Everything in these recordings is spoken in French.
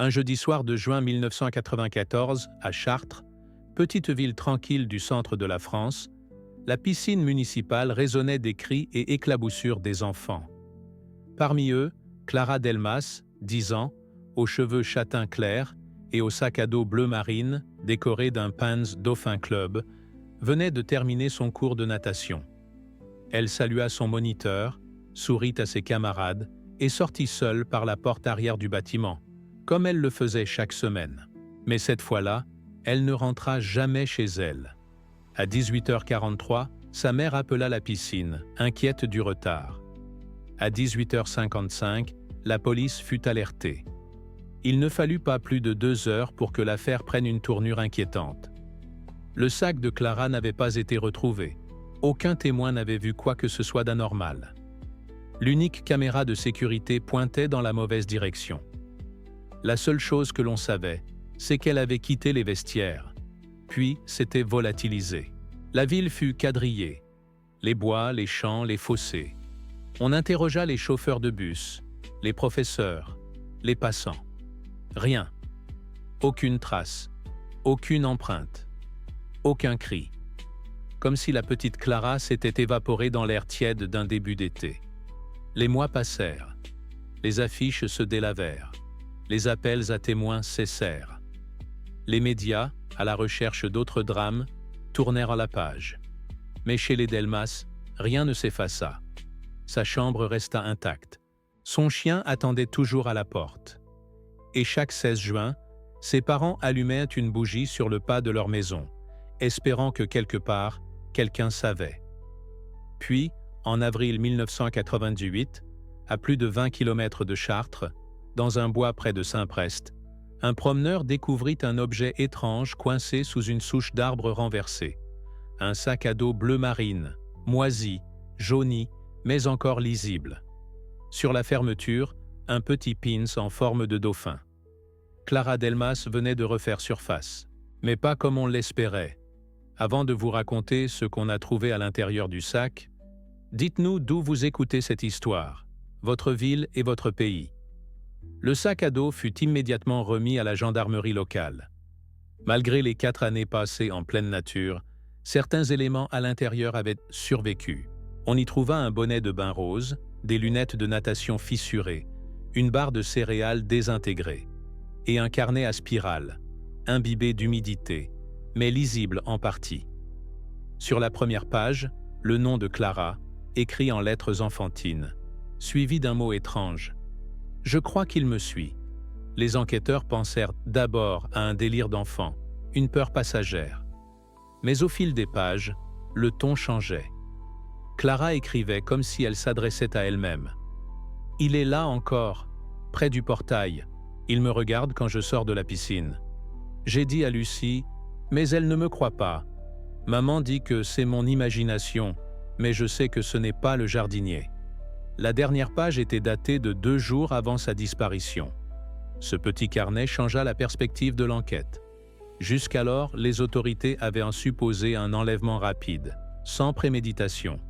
Un jeudi soir de juin 1994, à Chartres, petite ville tranquille du centre de la France, la piscine municipale résonnait des cris et éclaboussures des enfants. Parmi eux, Clara Delmas, 10 ans, aux cheveux châtain clair et au sac à dos bleu marine, décoré d'un Pans Dauphin Club, venait de terminer son cours de natation. Elle salua son moniteur, sourit à ses camarades et sortit seule par la porte arrière du bâtiment, comme elle le faisait chaque semaine. Mais cette fois-là, elle ne rentra jamais chez elle. À 18h43, sa mère appela la piscine, inquiète du retard. À 18h55, la police fut alertée. Il ne fallut pas plus de 2 heures pour que l'affaire prenne une tournure inquiétante. Le sac de Clara n'avait pas été retrouvé. Aucun témoin n'avait vu quoi que ce soit d'anormal. L'unique caméra de sécurité pointait dans la mauvaise direction. La seule chose que l'on savait, c'est qu'elle avait quitté les vestiaires, puis s'était volatilisée. La ville fut quadrillée. Les bois, les champs, les fossés. On interrogea les chauffeurs de bus, les professeurs, les passants. Rien. Aucune trace. Aucune empreinte. Aucun cri. Comme si la petite Clara s'était évaporée dans l'air tiède d'un début d'été. Les mois passèrent. Les affiches se délavèrent. Les appels à témoins cessèrent. Les médias, à la recherche d'autres drames, tournèrent la page. Mais chez les Delmas, rien ne s'effaça. Sa chambre resta intacte. Son chien attendait toujours à la porte. Et chaque 16 juin, ses parents allumaient une bougie sur le pas de leur maison, espérant que quelque part, quelqu'un savait. Puis, en avril 1998, à plus de 20 km de Chartres, dans un bois près de Saint-Prest, un promeneur découvrit un objet étrange coincé sous une souche d'arbre renversée. Un sac à dos bleu marine, moisi, jauni, mais encore lisible. Sur la fermeture, un petit pins en forme de dauphin. Clara Delmas venait de refaire surface, mais pas comme on l'espérait. Avant de vous raconter ce qu'on a trouvé à l'intérieur du sac, dites-nous d'où vous écoutez cette histoire, votre ville et votre pays. Le sac à dos fut immédiatement remis à la gendarmerie locale. Malgré les 4 années passées en pleine nature, certains éléments à l'intérieur avaient survécu. On y trouva un bonnet de bain rose, des lunettes de natation fissurées, une barre de céréales désintégrée, et un carnet à spirale, imbibé d'humidité, mais lisible en partie. Sur la première page, le nom de Clara, écrit en lettres enfantines, suivi d'un mot étrange. « Je crois qu'il me suit ». Les enquêteurs pensèrent d'abord à un délire d'enfant, une peur passagère. Mais au fil des pages, le ton changeait. Clara écrivait comme si elle s'adressait à elle-même. « Il est là encore, près du portail. Il me regarde quand je sors de la piscine. J'ai dit à Lucie, mais elle ne me croit pas. Maman dit que c'est mon imagination, mais je sais que ce n'est pas le jardinier. » La dernière page était datée de 2 jours avant sa disparition. Ce petit carnet changea la perspective de l'enquête. Jusqu'alors, les autorités avaient en supposé un enlèvement rapide, sans préméditation.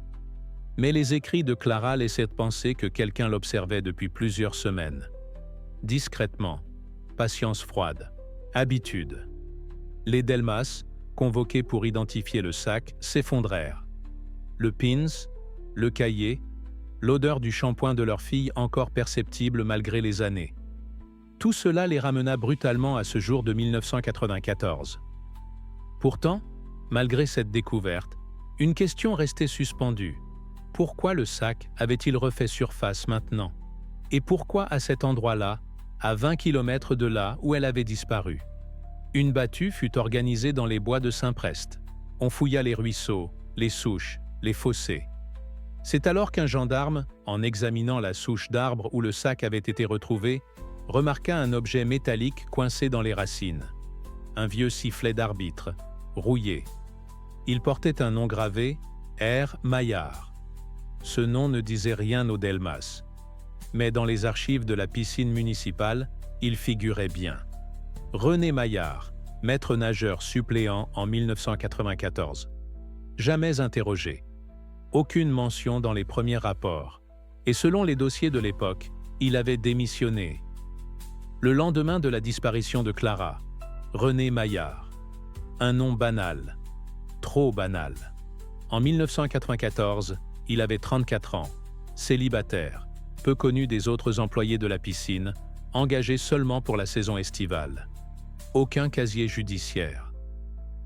Mais les écrits de Clara laissaient penser que quelqu'un l'observait depuis plusieurs semaines. Discrètement, patience froide, habitude. Les Delmas, convoqués pour identifier le sac, s'effondrèrent. Le pins, le cahier, l'odeur du shampoing de leur fille encore perceptible malgré les années. Tout cela les ramena brutalement à ce jour de 1994. Pourtant, malgré cette découverte, une question restait suspendue. Pourquoi le sac avait-il refait surface maintenant? Et pourquoi à cet endroit-là, à 20 km de là où elle avait disparu? Une battue fut organisée dans les bois de Saint-Prest. On fouilla les ruisseaux, les souches, les fossés. C'est alors qu'un gendarme, en examinant la souche d'arbre où le sac avait été retrouvé, remarqua un objet métallique coincé dans les racines. Un vieux sifflet d'arbitre, rouillé. Il portait un nom gravé, R. Maillard. Ce nom ne disait rien aux Delmas. Mais dans les archives de la piscine municipale, il figurait bien. René Maillard, maître nageur suppléant en 1994. Jamais interrogé. Aucune mention dans les premiers rapports. Et selon les dossiers de l'époque, il avait démissionné. Le lendemain de la disparition de Clara, René Maillard. Un nom banal. Trop banal. En 1994, il avait 34 ans, célibataire, peu connu des autres employés de la piscine, engagé seulement pour la saison estivale. Aucun casier judiciaire.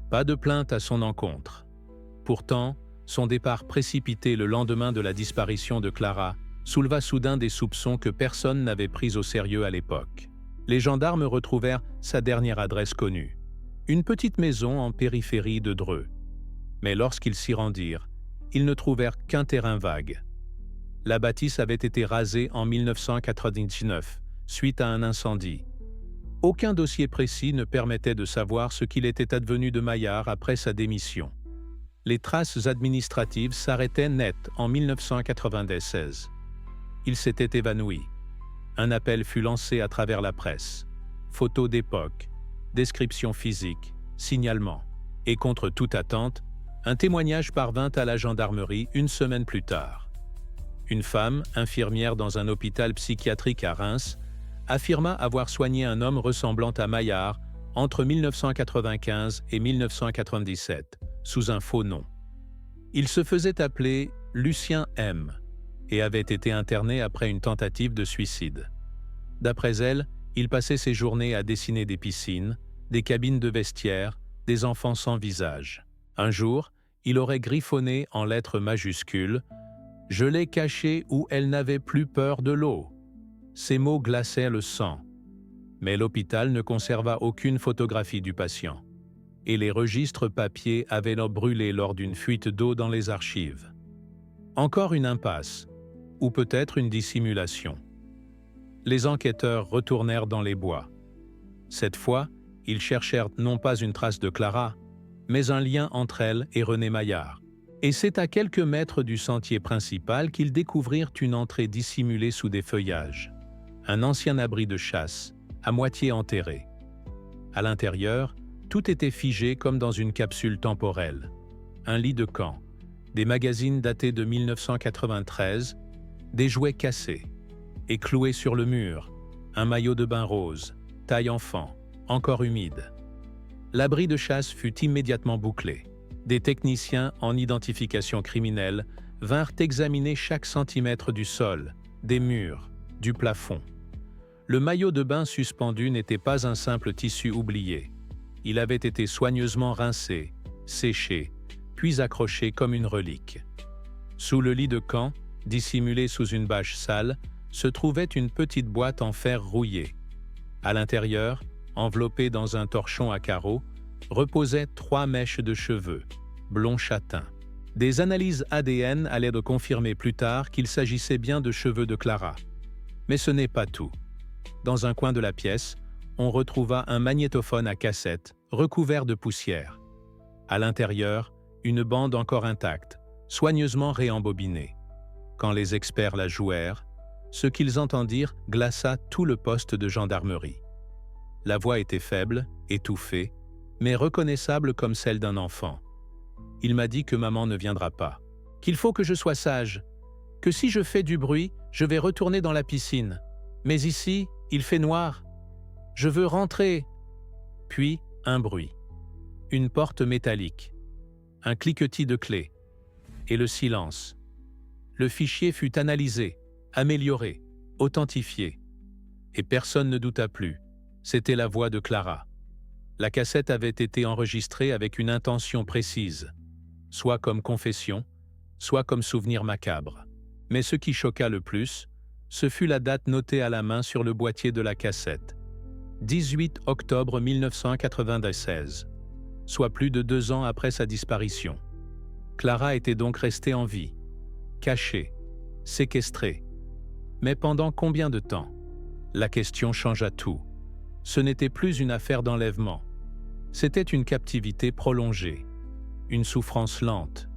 Pas de plainte à son encontre. Pourtant, son départ précipité le lendemain de la disparition de Clara souleva soudain des soupçons que personne n'avait pris au sérieux à l'époque. Les gendarmes retrouvèrent sa dernière adresse connue, une petite maison en périphérie de Dreux. Mais lorsqu'ils s'y rendirent, ils ne trouvèrent qu'un terrain vague. La bâtisse avait été rasée en 1999, suite à un incendie. Aucun dossier précis ne permettait de savoir ce qu'il était advenu de Maillard après sa démission. Les traces administratives s'arrêtaient net en 1996. Il s'était évanoui. Un appel fut lancé à travers la presse. Photos d'époque, description physique, signalement. Et contre toute attente, un témoignage parvint à la gendarmerie une semaine plus tard. Une femme, infirmière dans un hôpital psychiatrique à Reims, affirma avoir soigné un homme ressemblant à Maillard entre 1995 et 1997, sous un faux nom. Il se faisait appeler Lucien M. et avait été interné après une tentative de suicide. D'après elle, il passait ses journées à dessiner des piscines, des cabines de vestiaire, des enfants sans visage. Un jour, il aurait griffonné en lettres majuscules « Je l'ai cachée où elle n'avait plus peur de l'eau ». Ces mots glaçaient le sang. Mais l'hôpital ne conserva aucune photographie du patient. Et les registres papier avaient brûlé lors d'une fuite d'eau dans les archives. Encore une impasse, ou peut-être une dissimulation. Les enquêteurs retournèrent dans les bois. Cette fois, ils cherchèrent non pas une trace de Clara, mais un lien entre elle et René Maillard. Et c'est à quelques mètres du sentier principal qu'ils découvrirent une entrée dissimulée sous des feuillages. Un ancien abri de chasse, à moitié enterré. À l'intérieur, tout était figé comme dans une capsule temporelle. Un lit de camp, des magazines datés de 1993, des jouets cassés, et cloués sur le mur, un maillot de bain rose, taille enfant, encore humide. L'abri de chasse fut immédiatement bouclé. Des techniciens en identification criminelle vinrent examiner chaque centimètre du sol, des murs, du plafond. Le maillot de bain suspendu n'était pas un simple tissu oublié. Il avait été soigneusement rincé, séché, puis accroché comme une relique. Sous le lit de camp, dissimulé sous une bâche sale, se trouvait une petite boîte en fer rouillé. À l'intérieur, enveloppée dans un torchon à carreaux, reposaient 3 mèches de cheveux, blond châtain. Des analyses ADN allaient de confirmer plus tard qu'il s'agissait bien de cheveux de Clara. Mais ce n'est pas tout. Dans un coin de la pièce, on retrouva un magnétophone à cassette, recouvert de poussière. À l'intérieur, une bande encore intacte, soigneusement réembobinée. Quand les experts la jouèrent, ce qu'ils entendirent glaça tout le poste de gendarmerie. La voix était faible, étouffée, mais reconnaissable comme celle d'un enfant. Il m'a dit que maman ne viendra pas, qu'il faut que je sois sage, que si je fais du bruit, je vais retourner dans la piscine. Mais ici, il fait noir. Je veux rentrer. Puis, un bruit. Une porte métallique. Un cliquetis de clés. Et le silence. Le fichier fut analysé, amélioré, authentifié. Et personne ne douta plus. C'était la voix de Clara. La cassette avait été enregistrée avec une intention précise, soit comme confession, soit comme souvenir macabre. Mais ce qui choqua le plus, ce fut la date notée à la main sur le boîtier de la cassette. 18 octobre 1996, soit plus de 2 ans après sa disparition. Clara était donc restée en vie, cachée, séquestrée. Mais pendant combien de temps? La question changea tout. Ce n'était plus une affaire d'enlèvement. C'était une captivité prolongée, une souffrance lente,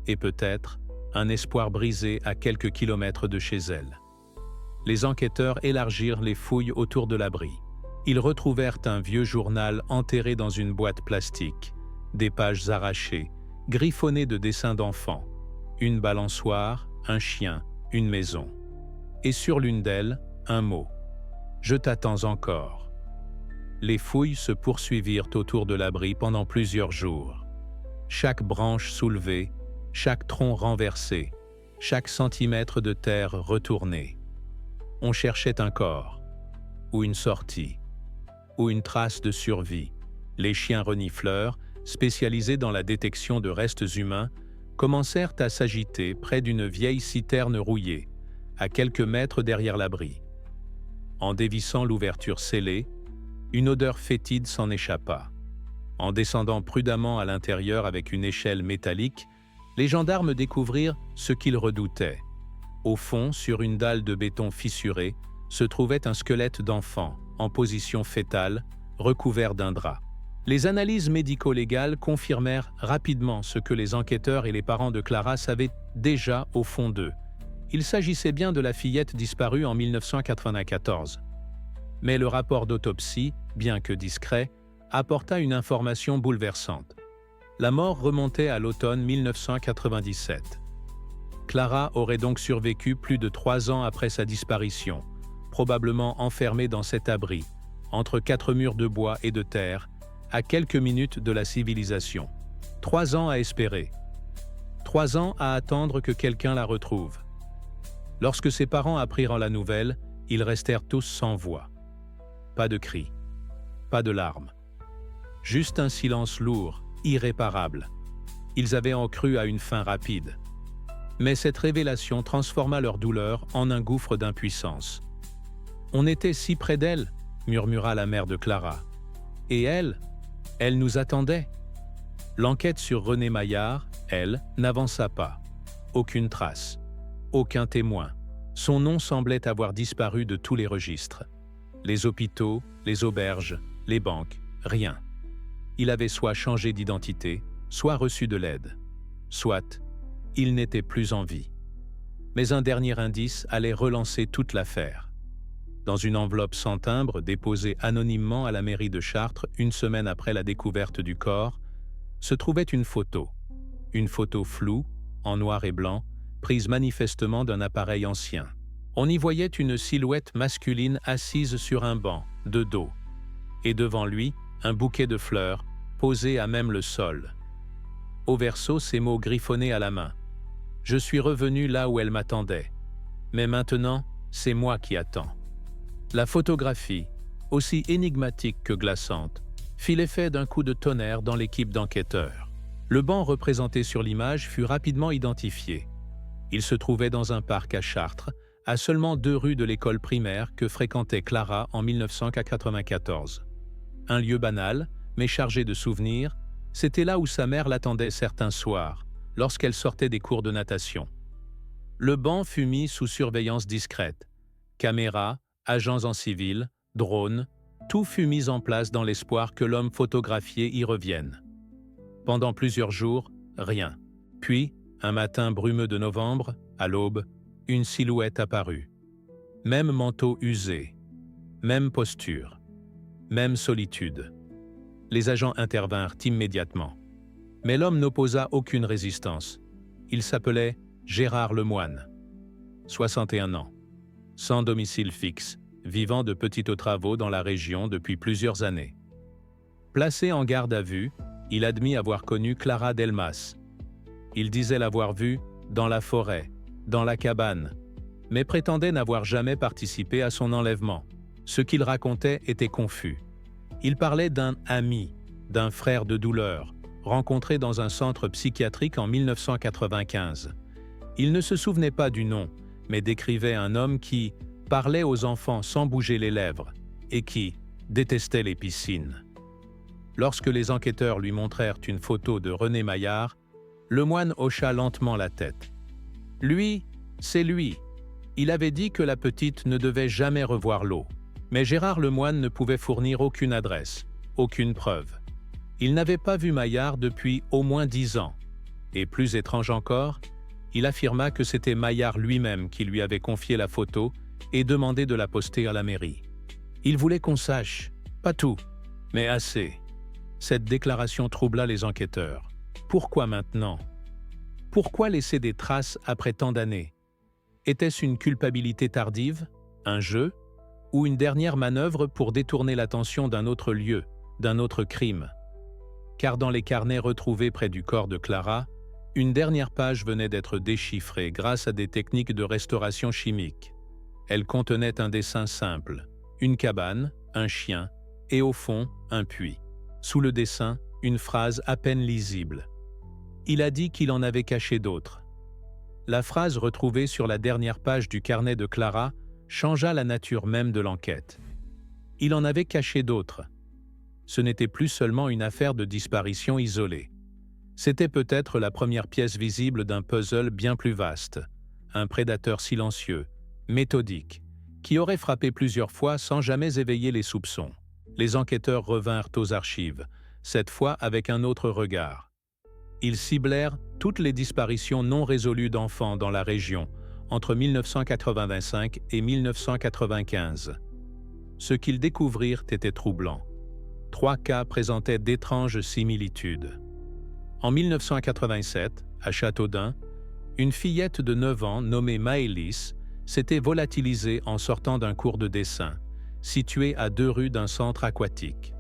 et peut-être un espoir brisé à quelques kilomètres de chez elle. Les enquêteurs élargirent les fouilles autour de l'abri. Ils retrouvèrent un vieux journal enterré dans une boîte plastique, des pages arrachées, griffonnées de dessins d'enfants, une balançoire, un chien, une maison. Et sur l'une d'elles, un mot. Je t'attends encore. Les fouilles se poursuivirent autour de l'abri pendant plusieurs jours. Chaque branche soulevée, chaque tronc renversé, chaque centimètre de terre retourné. On cherchait un corps, ou une sortie, ou une trace de survie. Les chiens renifleurs, spécialisés dans la détection de restes humains, commencèrent à s'agiter près d'une vieille citerne rouillée, à quelques mètres derrière l'abri. En dévissant l'ouverture scellée, une odeur fétide s'en échappa. En descendant prudemment à l'intérieur avec une échelle métallique, les gendarmes découvrirent ce qu'ils redoutaient. Au fond, sur une dalle de béton fissurée, se trouvait un squelette d'enfant, en position fétale, recouvert d'un drap. Les analyses médico-légales confirmèrent rapidement ce que les enquêteurs et les parents de Clara savaient déjà au fond d'eux. Il s'agissait bien de la fillette disparue en 1994. Mais le rapport d'autopsie, bien que discret, apporta une information bouleversante. La mort remontait à l'automne 1997. Clara aurait donc survécu plus de 3 ans après sa disparition, probablement enfermée dans cet abri, entre 4 murs de bois et de terre, à quelques minutes de la civilisation. 3 ans à espérer. 3 ans à attendre que quelqu'un la retrouve. Lorsque ses parents apprirent la nouvelle, ils restèrent tous sans voix. Pas de cris, pas de larmes. Juste un silence lourd, irréparable. Ils avaient en cru à une fin rapide. Mais cette révélation transforma leur douleur en un gouffre d'impuissance. « On était si près d'elle », murmura la mère de Clara. « Et elle nous attendait. » L'enquête sur René Maillard, elle, n'avança pas. Aucune trace, aucun témoin. Son nom semblait avoir disparu de tous les registres. Les hôpitaux, les auberges, les banques, rien. Il avait soit changé d'identité, soit reçu de l'aide. Soit, il n'était plus en vie. Mais un dernier indice allait relancer toute l'affaire. Dans une enveloppe sans timbre déposée anonymement à la mairie de Chartres 1 semaine après la découverte du corps, se trouvait une photo floue, en noir et blanc, prise manifestement d'un appareil ancien. On y voyait une silhouette masculine assise sur un banc, de dos, et devant lui, un bouquet de fleurs, posé à même le sol. Au verso, ces mots griffonnés à la main. « Je suis revenu là où elle m'attendait. Mais maintenant, c'est moi qui attends. » La photographie, aussi énigmatique que glaçante, fit l'effet d'un coup de tonnerre dans l'équipe d'enquêteurs. Le banc représenté sur l'image fut rapidement identifié. Il se trouvait dans un parc à Chartres, à seulement 2 rues de l'école primaire que fréquentait Clara en 1994. Un lieu banal, mais chargé de souvenirs, c'était là où sa mère l'attendait certains soirs, lorsqu'elle sortait des cours de natation. Le banc fut mis sous surveillance discrète. Caméras, agents en civil, drones, tout fut mis en place dans l'espoir que l'homme photographié y revienne. Pendant plusieurs jours, rien. Puis, un matin brumeux de novembre, à l'aube, une silhouette apparut. Même manteau usé, même posture, même solitude. Les agents intervinrent immédiatement. Mais l'homme n'opposa aucune résistance. Il s'appelait Gérard Lemoine, 61 ans, sans domicile fixe, vivant de petits travaux dans la région depuis plusieurs années. Placé en garde à vue, il admit avoir connu Clara Delmas. Il disait l'avoir vue dans la forêt, dans la cabane, mais prétendait n'avoir jamais participé à son enlèvement. Ce qu'il racontait était confus. Il parlait d'un ami, d'un frère de douleur, rencontré dans un centre psychiatrique en 1995. Il ne se souvenait pas du nom, mais décrivait un homme qui parlait aux enfants sans bouger les lèvres et qui détestait les piscines. Lorsque les enquêteurs lui montrèrent une photo de René Maillard, Lemoine hocha lentement la tête. Lui, c'est lui. Il avait dit que la petite ne devait jamais revoir l'eau. Mais Gérard Lemoine ne pouvait fournir aucune adresse, aucune preuve. Il n'avait pas vu Maillard depuis au moins 10 ans. Et plus étrange encore, il affirma que c'était Maillard lui-même qui lui avait confié la photo et demandé de la poster à la mairie. Il voulait qu'on sache, pas tout, mais assez. Cette déclaration troubla les enquêteurs. Pourquoi maintenant? Pourquoi laisser des traces après tant d'années? Était-ce une culpabilité tardive? Un jeu? ou une dernière manœuvre pour détourner l'attention d'un autre lieu, d'un autre crime. Car dans les carnets retrouvés près du corps de Clara, une dernière page venait d'être déchiffrée grâce à des techniques de restauration chimique. Elle contenait un dessin simple, une cabane, un chien, et au fond, un puits. Sous le dessin, une phrase à peine lisible. Il a dit qu'il en avait caché d'autres. La phrase retrouvée sur la dernière page du carnet de Clara changea la nature même de l'enquête. Il en avait caché d'autres. Ce n'était plus seulement une affaire de disparition isolée. C'était peut-être la première pièce visible d'un puzzle bien plus vaste, un prédateur silencieux, méthodique, qui aurait frappé plusieurs fois sans jamais éveiller les soupçons. Les enquêteurs revinrent aux archives, cette fois avec un autre regard. Ils ciblèrent toutes les disparitions non résolues d'enfants dans la région entre 1985 et 1995. Ce qu'ils découvrirent était troublant. 3 cas présentaient d'étranges similitudes. En 1987, à Châteaudun, une fillette de 9 ans nommée Maëlys s'était volatilisée en sortant d'un cours de dessin, situé à 2 rues d'un centre aquatique.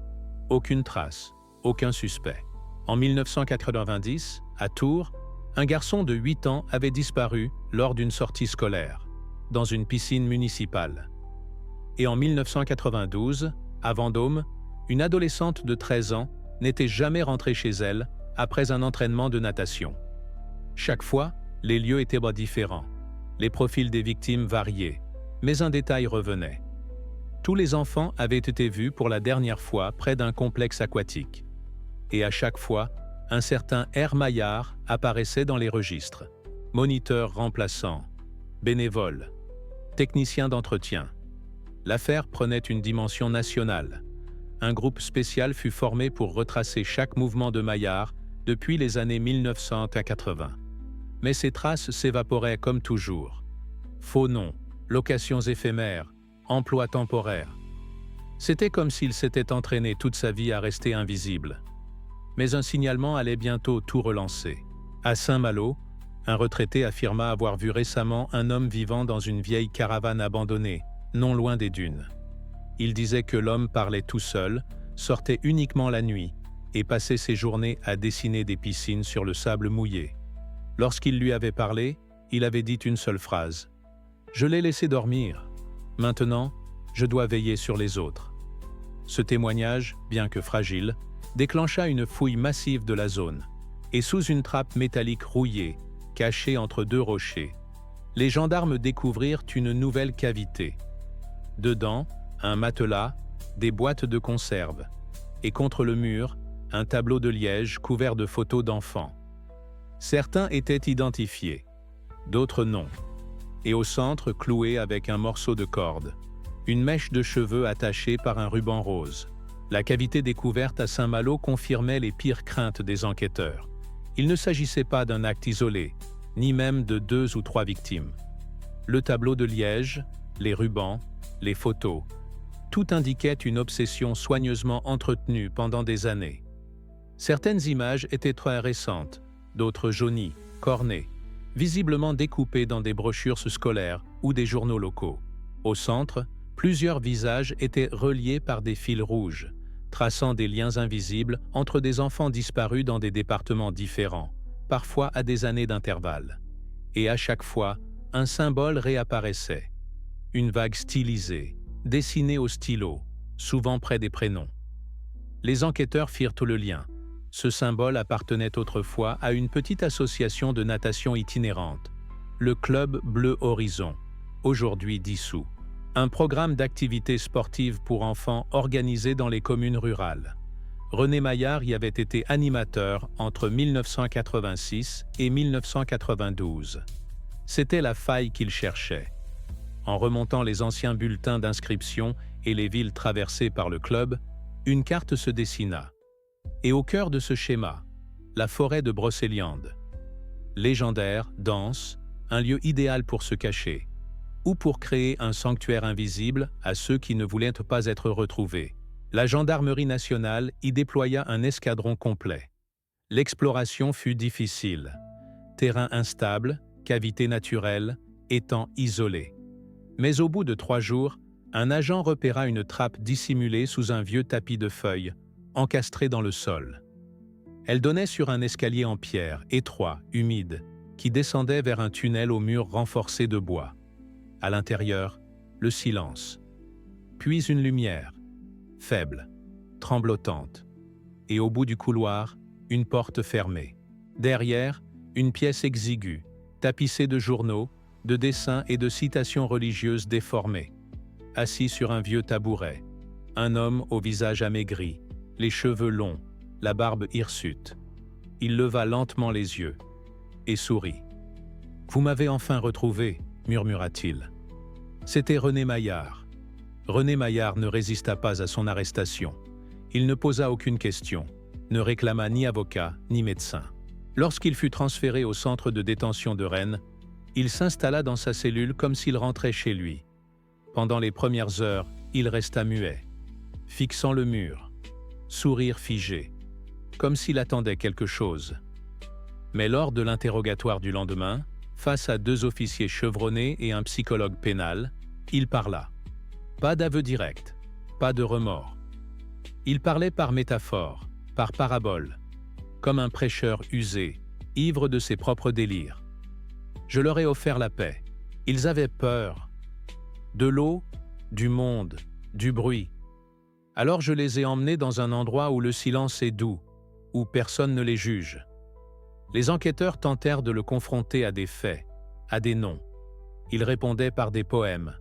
Aucune trace, aucun suspect. En 1990, à Tours, un garçon de 8 ans avait disparu lors d'une sortie scolaire, dans une piscine municipale. Et en 1992, à Vendôme, une adolescente de 13 ans n'était jamais rentrée chez elle après un entraînement de natation. Chaque fois, les lieux étaient différents, les profils des victimes variaient, mais un détail revenait. Tous les enfants avaient été vus pour la dernière fois près d'un complexe aquatique. Et à chaque fois, un certain R. Maillard apparaissait dans les registres. Moniteur remplaçant, bénévole, technicien d'entretien. L'affaire prenait une dimension nationale. Un groupe spécial fut formé pour retracer chaque mouvement de Maillard depuis les années 1980. Mais ces traces s'évaporaient comme toujours. Faux noms, locations éphémères, emploi temporaire. C'était comme s'il s'était entraîné toute sa vie à rester invisible. Mais un signalement allait bientôt tout relancer. À Saint-Malo, un retraité affirma avoir vu récemment un homme vivant dans une vieille caravane abandonnée, non loin des dunes. Il disait que l'homme parlait tout seul, sortait uniquement la nuit et passait ses journées à dessiner des piscines sur le sable mouillé. Lorsqu'il lui avait parlé, il avait dit une seule phrase. « Je l'ai laissé dormir. Maintenant, je dois veiller sur les autres. » Ce témoignage, bien que fragile, déclencha une fouille massive de la zone, et sous une trappe métallique rouillée, cachée entre 2 rochers, les gendarmes découvrirent une nouvelle cavité. Dedans, un matelas, des boîtes de conserve, et contre le mur, un tableau de liège couvert de photos d'enfants. Certains étaient identifiés, d'autres non. Et au centre, cloué avec un morceau de corde, une mèche de cheveux attachée par un ruban rose. La cavité découverte à Saint-Malo confirmait les pires craintes des enquêteurs. Il ne s'agissait pas d'un acte isolé, ni même de 2 ou 3 victimes. Le tableau de liège, les rubans, les photos, tout indiquait une obsession soigneusement entretenue pendant des années. Certaines images étaient très récentes, d'autres jaunies, cornées, visiblement découpées dans des brochures scolaires ou des journaux locaux. Au centre, plusieurs visages étaient reliés par des fils rouges, traçant des liens invisibles entre des enfants disparus dans des départements différents, parfois à des années d'intervalle. Et à chaque fois, un symbole réapparaissait. Une vague stylisée, dessinée au stylo, souvent près des prénoms. Les enquêteurs firent tout le lien. Ce symbole appartenait autrefois à une petite association de natation itinérante, le Club Bleu Horizon, aujourd'hui dissous. Un programme d'activités sportives pour enfants organisé dans les communes rurales. René Maillard y avait été animateur entre 1986 et 1992. C'était la faille qu'il cherchait. En remontant les anciens bulletins d'inscription et les villes traversées par le club, une carte se dessina. Et au cœur de ce schéma, la forêt de Brocéliande. Légendaire, dense, un lieu idéal pour se cacher, ou pour créer un sanctuaire invisible à ceux qui ne voulaient pas être retrouvés. La gendarmerie nationale y déploya un escadron complet. L'exploration fut difficile. Terrain instable, cavité naturelle, étang isolé. Mais au bout de 3 jours, Un agent repéra une trappe dissimulée sous un vieux tapis de feuilles, encastré dans le sol. Elle donnait sur un escalier en pierre, étroit, humide, qui descendait vers un tunnel aux murs renforcés de bois. À l'intérieur, le silence. Puis une lumière, faible, tremblotante. Et au bout du couloir, une porte fermée. Derrière, une pièce exiguë, tapissée de journaux, de dessins et de citations religieuses déformées. Assis sur un vieux tabouret, un homme au visage amaigri, les cheveux longs, la barbe hirsute. Il leva lentement les yeux et sourit. « Vous m'avez enfin retrouvé » murmura-t-il. C'était René Maillard. René Maillard ne résista pas à son arrestation. Il ne posa aucune question, ne réclama ni avocat ni médecin. Lorsqu'il fut transféré au centre de détention de Rennes, il s'installa dans sa cellule comme s'il rentrait chez lui. Pendant les premières heures, il resta muet, fixant le mur, sourire figé, comme s'il attendait quelque chose. Mais lors de l'interrogatoire du lendemain, face à 2 officiers chevronnés et un psychologue pénal, il parla. Pas d'aveu direct, pas de remords. Il parlait par métaphore, par parabole, comme un prêcheur usé, ivre de ses propres délires. Je leur ai offert la paix. Ils avaient peur. De l'eau, du monde, du bruit. Alors je les ai emmenés dans un endroit où le silence est doux, où personne ne les juge. Les enquêteurs tentèrent de le confronter à des faits, à des noms. Il répondait par des poèmes.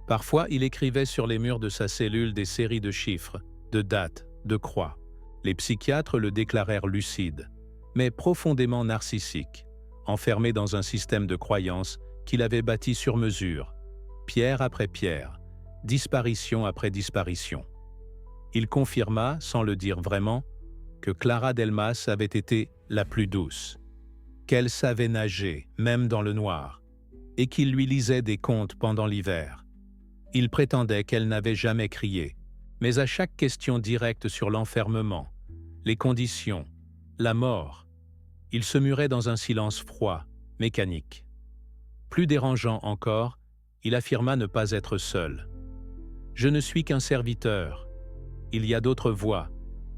Parfois, il écrivait sur les murs de sa cellule des séries de chiffres, de dates, de croix. Les psychiatres le déclarèrent lucide, mais profondément narcissique, enfermé dans un système de croyances qu'il avait bâti sur mesure, pierre après pierre, disparition après disparition. Il confirma, sans le dire vraiment, que Clara Delmas avait été la plus douce, qu'elle savait nager, même dans le noir, et qu'il lui lisait des contes pendant l'hiver. Il prétendait qu'elle n'avait jamais crié, mais à chaque question directe sur l'enfermement, les conditions, la mort, il se murait dans un silence froid, mécanique. Plus dérangeant encore, il affirma ne pas être seul. « Je ne suis qu'un serviteur. Il y a d'autres voies,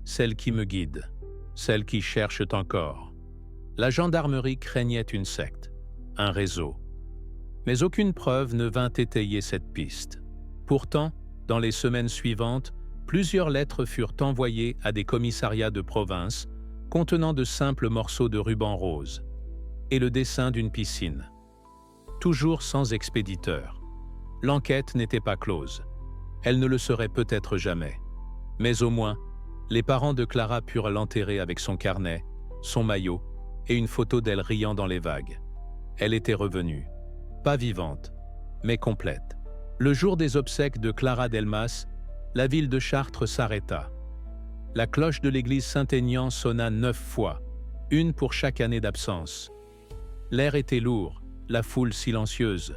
celles qui me guident, celles qui cherchent encore. » La gendarmerie craignait une secte, un réseau. Mais aucune preuve ne vint étayer cette piste. Pourtant, dans les semaines suivantes, plusieurs lettres furent envoyées à des commissariats de province contenant de simples morceaux de ruban rose et le dessin d'une piscine. Toujours sans expéditeur. L'enquête n'était pas close. Elle ne le serait peut-être jamais. Mais au moins, les parents de Clara purent l'enterrer avec son carnet, son maillot et une photo d'elle riant dans les vagues. Elle était revenue. Pas vivante, mais complète. Le jour des obsèques de Clara Delmas, la ville de Chartres s'arrêta. La cloche de l'église Saint-Aignan sonna 9 fois, une pour chaque année d'absence. L'air était lourd, la foule silencieuse.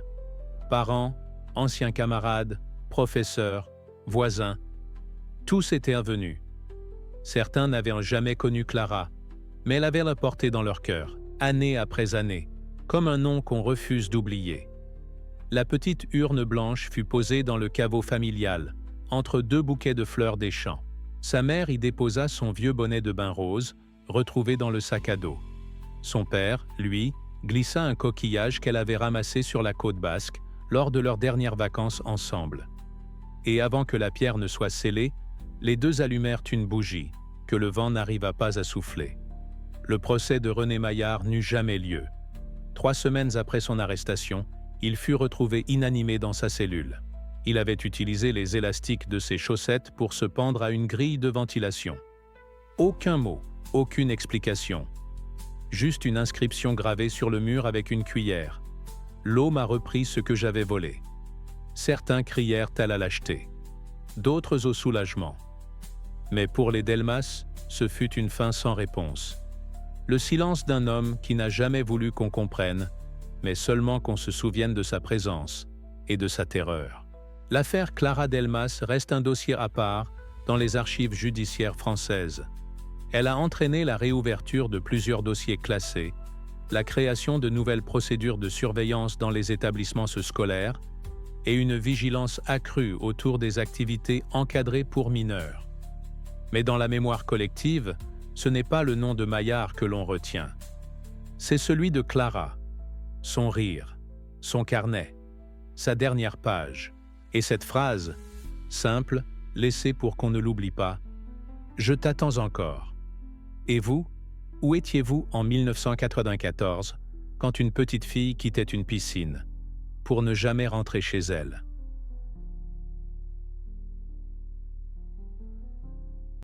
Parents, anciens camarades, professeurs, voisins, tous étaient venus. Certains n'avaient jamais connu Clara, mais elle avait la portée dans leur cœur, année après année, comme un nom qu'on refuse d'oublier. La petite urne blanche fut posée dans le caveau familial, entre 2 bouquets de fleurs des champs. Sa mère y déposa son vieux bonnet de bain rose, retrouvé dans le sac à dos. Son père, lui, glissa un coquillage qu'elle avait ramassé sur la côte basque lors de leurs dernières vacances ensemble. Et avant que la pierre ne soit scellée, les 2 allumèrent une bougie, que le vent n'arriva pas à souffler. Le procès de René Maillard n'eut jamais lieu. 3 semaines après son arrestation, il fut retrouvé inanimé dans sa cellule. Il avait utilisé les élastiques de ses chaussettes pour se pendre à une grille de ventilation. Aucun mot, aucune explication. Juste une inscription gravée sur le mur avec une cuillère. « L'eau m'a repris ce que j'avais volé ». Certains crièrent à la lâcheté, d'autres au soulagement. Mais pour les Delmas, ce fut une fin sans réponse. Le silence d'un homme qui n'a jamais voulu qu'on comprenne, mais seulement qu'on se souvienne de sa présence et de sa terreur. L'affaire Clara Delmas reste un dossier à part dans les archives judiciaires françaises. Elle a entraîné la réouverture de plusieurs dossiers classés, la création de nouvelles procédures de surveillance dans les établissements scolaires et une vigilance accrue autour des activités encadrées pour mineurs. Mais dans la mémoire collective, ce n'est pas le nom de Maillard que l'on retient. C'est celui de Clara, son rire, son carnet, sa dernière page, et cette phrase, simple, laissée pour qu'on ne l'oublie pas, « Je t'attends encore ». Et vous, où étiez-vous en 1994 quand une petite fille quittait une piscine pour ne jamais rentrer chez elle ?